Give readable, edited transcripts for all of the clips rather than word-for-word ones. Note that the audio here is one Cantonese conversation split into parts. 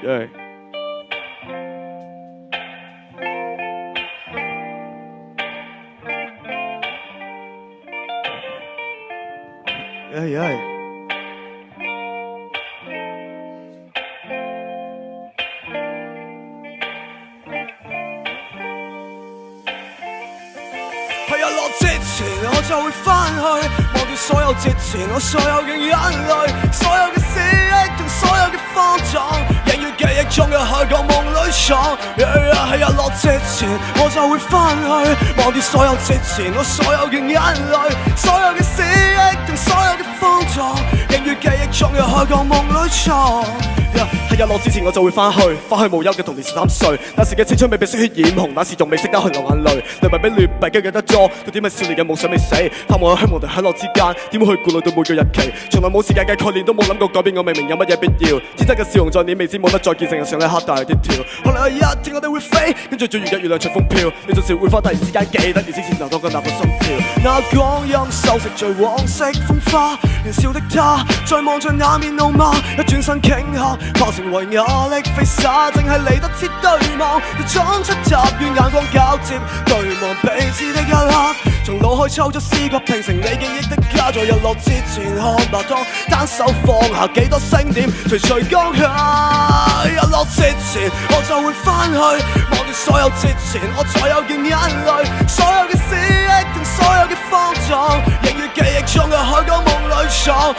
Yeah. Yeah. 喺日落之前，我就會返去忘掉所有之前，我所有嘅眼淚，所有嘅思憶同所有嘅慌張，仍於記憶中嘅海角夢裏闖。喺日落之前，我就會返去忘掉所有之前，我所有嘅眼淚，所有嘅思憶同所有嘅慌張，仍於記憶中嘅海角夢裏闖。喺日落之前我就會返去無憂嘅童年13歲，那時嘅青春未被鮮血染紅，那時仲未識得去流眼淚，淚為比劣幣記得多，到點係少年嘅夢想未死，盼望喺希望同享樂之間，點會去顧慮到每個日期，從來冇時間嘅概念，都冇諗過改變我，明明有乜嘢必要，天真嘅笑容在你未知冇得再見，成日上一刻大跌跳，後來有一天我哋會飛，跟住最遠嘅月亮隨風飄，你總是會忽然之間記得你之前流淌嘅那個心跳，那光陰收拾最往昔風花，年少的他再望着那面怒罵，一轉身頃刻化成為壓力飛灑，淨係嚟得切對望，要裝出集與眼光交接，對望彼此的一刻，從腦海抽出思覺拼成你記憶的家，在日落之前看白當單手放下幾多星點，隨隨光下。日落之前我就會返去忘掉所有之前，我再有件眼淚，所有嘅思憶同所有嘅慌張，仍於記憶中嘅海角夢裏闖。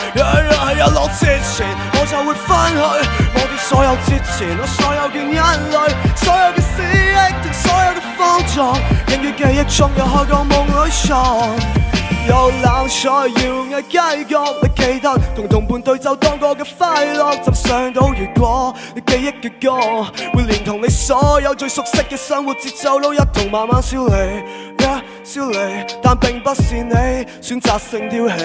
喺日落之前我就會返去忘掉所有之前，我所有嘅眼淚，所有嘅思憶同所有嘅慌張，仍於記憶中嘅海角夢裏闖。有冷菜搖曳街角，你記得同伴對奏當過嘅快樂，浸上到如果你記憶嘅歌，會連同你所有最熟悉嘅生活節奏都一同慢慢消離。消離，但並不是你選擇性丟棄，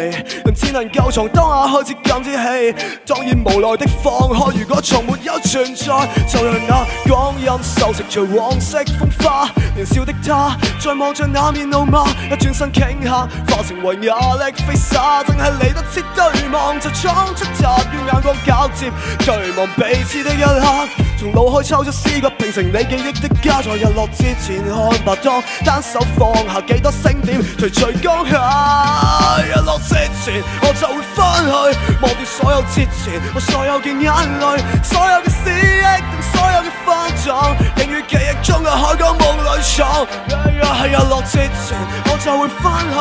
人只能夠從當下開始感知氣，當然無奈的放開。如果從沒有存在，就讓那光陰收拾最往昔風花。年少的他再望着那面怒罵，一轉身頃刻化成為壓力飛灑，淨係嚟得切對望，就闖出集與眼光交接，對望彼此的一刻，從腦海抽出思覺拼成你記憶的家，在日落之前看白當單手放下幾多星點，隨隨光下。日落之前我就會返去忘掉所有之前，我所有嘅眼淚，所有嘅思憶同所有嘅慌張，仍於記憶中嘅海角夢裏闖。喺日落之前我就會返去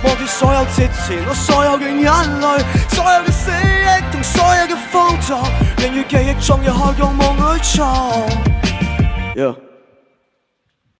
忘掉所有之前，我所有嘅眼淚，所有嘅思憶同所有嘅慌張，仍於記憶中嘅海角夢裏闖。